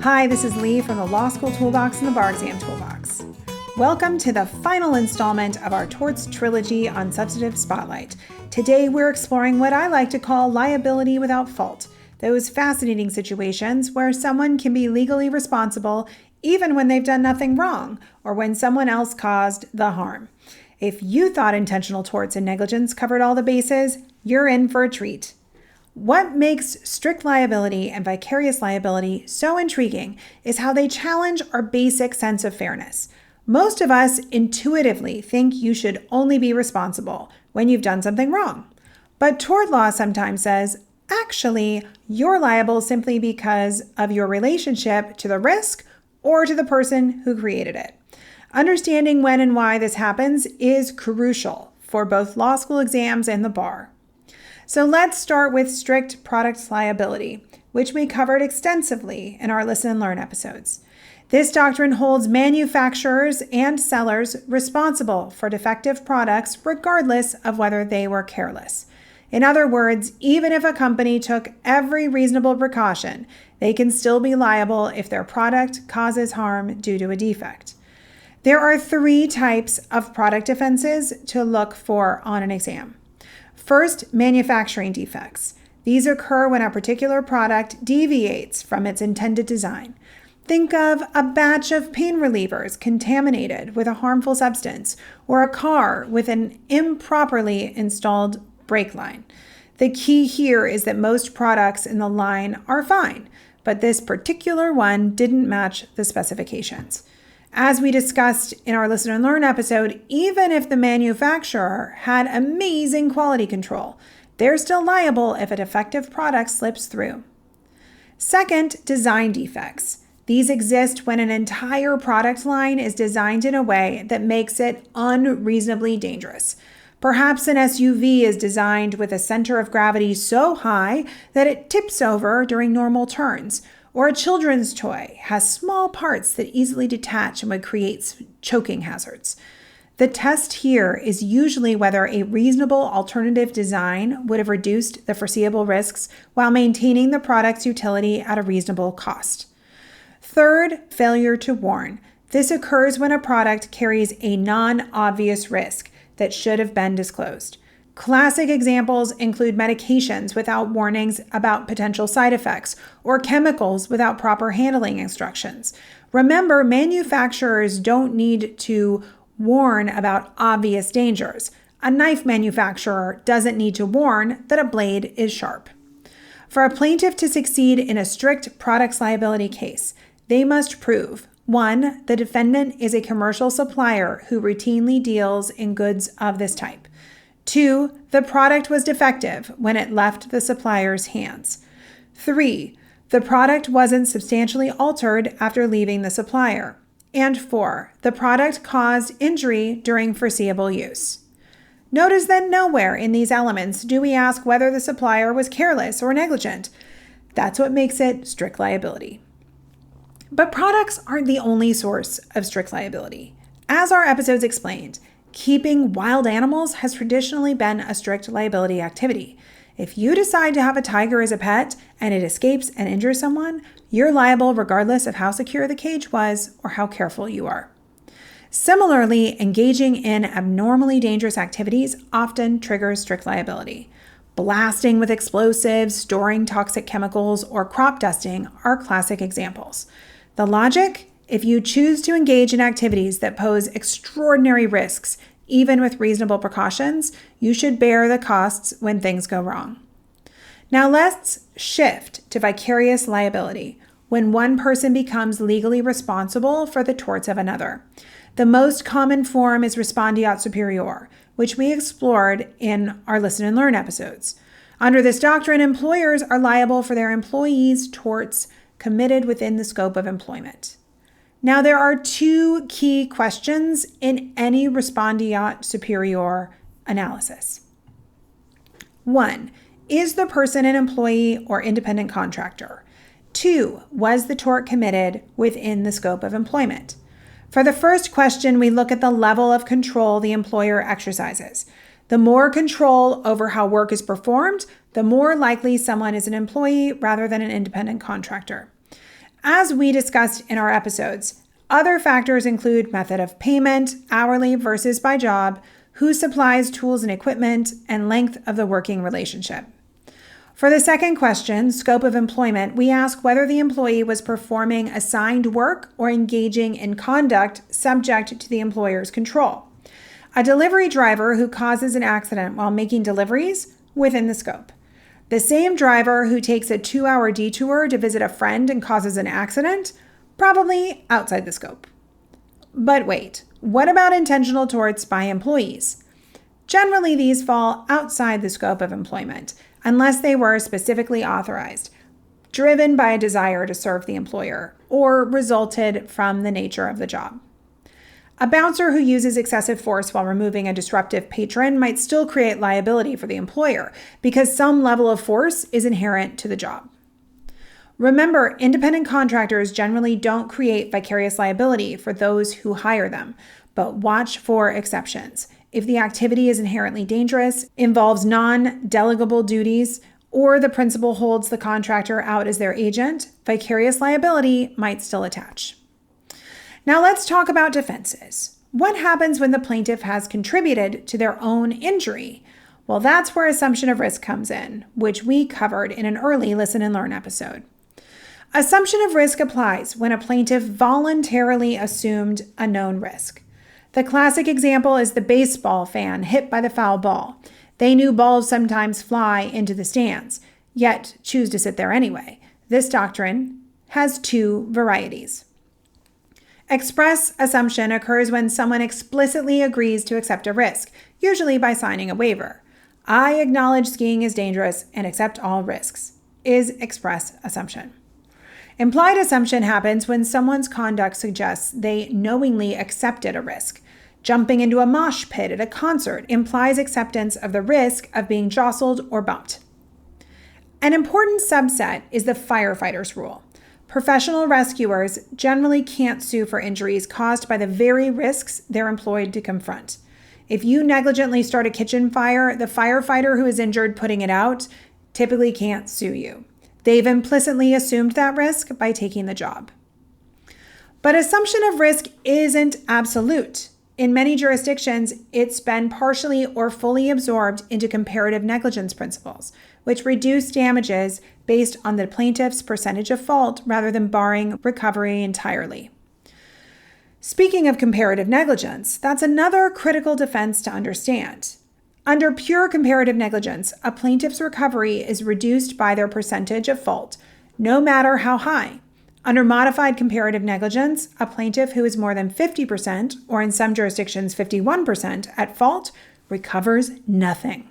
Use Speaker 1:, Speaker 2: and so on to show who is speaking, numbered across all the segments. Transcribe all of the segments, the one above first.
Speaker 1: Hi, this is Lee from the Law School Toolbox and the Bar Exam Toolbox. Welcome to the final installment of our Torts trilogy on Substantive Spotlight. Today we're exploring what I like to call liability without fault, those fascinating situations where someone can be legally responsible even when they've done nothing wrong or when someone else caused the harm. If you thought intentional torts and negligence covered all the bases, you're in for a treat. What makes strict liability and vicarious liability so intriguing is how they challenge our basic sense of fairness. Most of us intuitively think you should only be responsible when you've done something wrong. But tort law sometimes says, actually, you're liable simply because of your relationship to the risk or to the person who created it. Understanding when and why this happens is crucial for both law school exams and the bar. So let's start with strict product liability, which we covered extensively in our Listen and Learn episodes. This doctrine holds manufacturers and sellers responsible for defective products regardless of whether they were careless. In other words, even if a company took every reasonable precaution, they can still be liable if their product causes harm due to a defect. There are three types of product offenses to look for on an exam. First, manufacturing defects. These occur when a particular product deviates from its intended design. Think of a batch of pain relievers contaminated with a harmful substance, or a car with an improperly installed brake line. The key here is that most products in the line are fine, but this particular one didn't match the specifications. As we discussed in our Listen and Learn episode, even if the manufacturer had amazing quality control, they're still liable if a defective product slips through. Second, design defects. These exist when an entire product line is designed in a way that makes it unreasonably dangerous. Perhaps an SUV is designed with a center of gravity so high that it tips over during normal turns, or a children's toy has small parts that easily detach and would create choking hazards. The test here is usually whether a reasonable alternative design would have reduced the foreseeable risks while maintaining the product's utility at a reasonable cost. Third, failure to warn. This occurs when a product carries a non-obvious risk that should have been disclosed. Classic examples include medications without warnings about potential side effects or chemicals without proper handling instructions. Remember, manufacturers don't need to warn about obvious dangers. A knife manufacturer doesn't need to warn that a blade is sharp. For a plaintiff to succeed in a strict products liability case, they must prove 1. The defendant is a commercial supplier who routinely deals in goods of this type. 2. The product was defective when it left the supplier's hands. 3. The product wasn't substantially altered after leaving the supplier. And 4. The product caused injury during foreseeable use. Notice that nowhere in these elements do we ask whether the supplier was careless or negligent. That's what makes it strict liability. But products aren't the only source of strict liability. As our episodes explained, keeping wild animals has traditionally been a strict liability activity. If you decide to have a tiger as a pet and it escapes and injures someone, you're liable regardless of how secure the cage was or how careful you are. Similarly, engaging in abnormally dangerous activities often triggers strict liability. Blasting with explosives, storing toxic chemicals, or crop dusting are classic examples. The logic? If you choose to engage in activities that pose extraordinary risks, even with reasonable precautions, you should bear the costs when things go wrong. Now let's shift to vicarious liability, when one person becomes legally responsible for the torts of another. The most common form is respondeat superior, which we explored in our Listen and Learn episodes. Under this doctrine, employers are liable for their employees' torts committed within the scope of employment. Now, there are two key questions in any respondeat superior analysis. 1. Is the person an employee or independent contractor? 2. Was the tort committed within the scope of employment? For the first question, we look at the level of control the employer exercises. The more control over how work is performed, the more likely someone is an employee rather than an independent contractor. As we discussed in our episodes, other factors include method of payment, hourly versus by job, who supplies tools and equipment, and length of the working relationship. For the second question, scope of employment, we ask whether the employee was performing assigned work or engaging in conduct subject to the employer's control. A delivery driver who causes an accident while making deliveries, within the scope. The same driver who takes a 2-hour detour to visit a friend and causes an accident, probably outside the scope. But wait, what about intentional torts by employees? Generally, these fall outside the scope of employment, unless they were specifically authorized, driven by a desire to serve the employer, or resulted from the nature of the job. A bouncer who uses excessive force while removing a disruptive patron might still create liability for the employer because some level of force is inherent to the job. Remember, independent contractors generally don't create vicarious liability for those who hire them, but watch for exceptions. If the activity is inherently dangerous, involves non-delegable duties, or the principal holds the contractor out as their agent, vicarious liability might still attach. Now let's talk about defenses. What happens when the plaintiff has contributed to their own injury? Well, that's where assumption of risk comes in, which we covered in an early Listen and Learn episode. Assumption of risk applies when a plaintiff voluntarily assumed a known risk. The classic example is the baseball fan hit by the foul ball. They knew balls sometimes fly into the stands, yet choose to sit there anyway. This doctrine has two varieties. Express assumption occurs when someone explicitly agrees to accept a risk, usually by signing a waiver. I acknowledge skiing is dangerous and accept all risks, is express assumption. Implied assumption happens when someone's conduct suggests they knowingly accepted a risk. Jumping into a mosh pit at a concert implies acceptance of the risk of being jostled or bumped. An important subset is the firefighter's rule. Professional rescuers generally can't sue for injuries caused by the very risks they're employed to confront. If you negligently start a kitchen fire, the firefighter who is injured putting it out typically can't sue you. They've implicitly assumed that risk by taking the job. But assumption of risk isn't absolute. In many jurisdictions, it's been partially or fully absorbed into comparative negligence principles, which reduce damages based on the plaintiff's percentage of fault rather than barring recovery entirely. Speaking of comparative negligence, that's another critical defense to understand. Under pure comparative negligence, a plaintiff's recovery is reduced by their percentage of fault, no matter how high. Under modified comparative negligence, a plaintiff who is more than 50%, or in some jurisdictions 51%, at fault recovers nothing.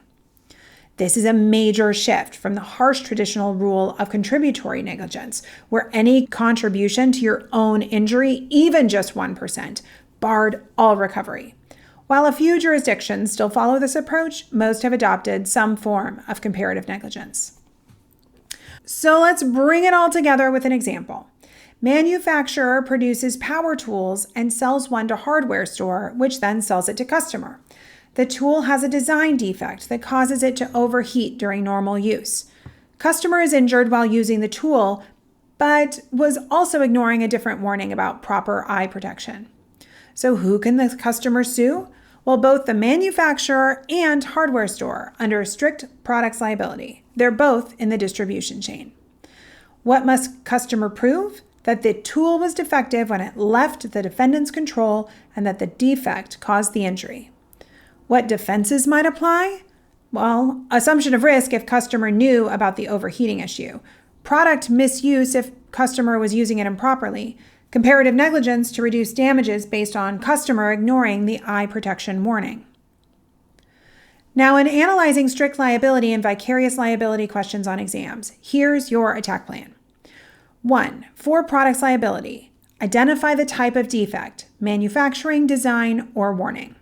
Speaker 1: This is a major shift from the harsh traditional rule of contributory negligence, where any contribution to your own injury, even just 1%, barred all recovery. While a few jurisdictions still follow this approach, most have adopted some form of comparative negligence. So let's bring it all together with an example. Manufacturer produces power tools and sells one to hardware store, which then sells it to customer. The tool has a design defect that causes it to overheat during normal use. Customer is injured while using the tool, but was also ignoring a different warning about proper eye protection. So who can the customer sue? Well, both the manufacturer and hardware store under strict products liability. They're both in the distribution chain. What must customer prove? That the tool was defective when it left the defendant's control and that the defect caused the injury. What defenses might apply? Well, assumption of risk if customer knew about the overheating issue. Product misuse if customer was using it improperly. Comparative negligence to reduce damages based on customer ignoring the eye protection warning. Now, in analyzing strict liability and vicarious liability questions on exams, here's your attack plan. 1. For products liability, identify the type of defect, manufacturing, design, or warning.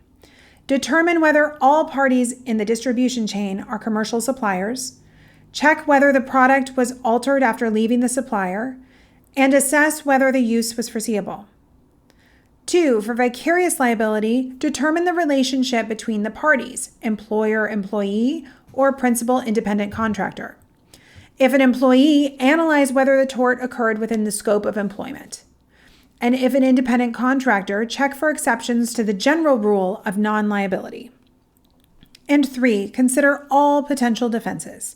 Speaker 1: Determine whether all parties in the distribution chain are commercial suppliers. Check whether the product was altered after leaving the supplier, and assess whether the use was foreseeable. 2. For vicarious liability, determine the relationship between the parties, employer-employee, or principal independent contractor. If an employee, analyze whether the tort occurred within the scope of employment. And if an independent contractor, check for exceptions to the general rule of non-liability. And 3, consider all potential defenses.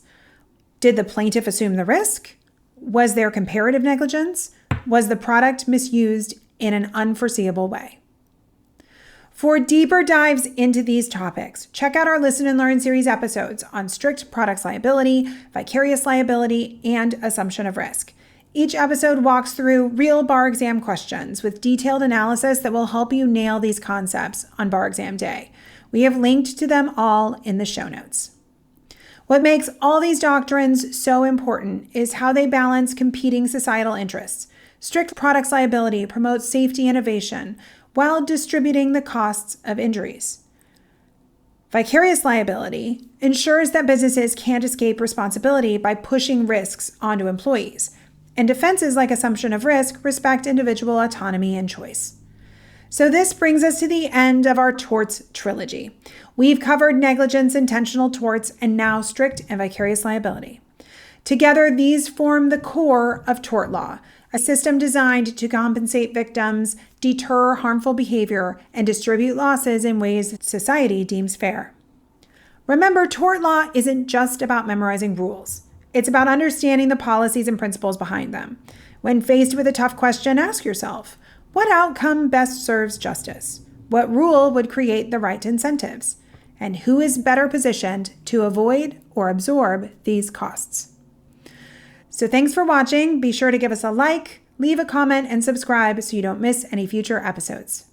Speaker 1: Did the plaintiff assume the risk? Was there comparative negligence? Was the product misused in an unforeseeable way? For deeper dives into these topics, check out our Listen and Learn series episodes on strict products liability, vicarious liability, and assumption of risk. Each episode walks through real bar exam questions with detailed analysis that will help you nail these concepts on bar exam day. We have linked to them all in the show notes. What makes all these doctrines so important is how they balance competing societal interests. Strict products liability promotes safety innovation while distributing the costs of injuries. Vicarious liability ensures that businesses can't escape responsibility by pushing risks onto employees. And defenses like assumption of risk respect individual autonomy and choice. So this brings us to the end of our torts trilogy. We've covered negligence, intentional torts, and now strict and vicarious liability. Together, these form the core of tort law, a system designed to compensate victims, deter harmful behavior, and distribute losses in ways society deems fair. Remember, tort law isn't just about memorizing rules. It's about understanding the policies and principles behind them. When faced with a tough question, ask yourself, what outcome best serves justice? What rule would create the right incentives? And who is better positioned to avoid or absorb these costs? So thanks for watching. Be sure to give us a like, leave a comment, and subscribe so you don't miss any future episodes.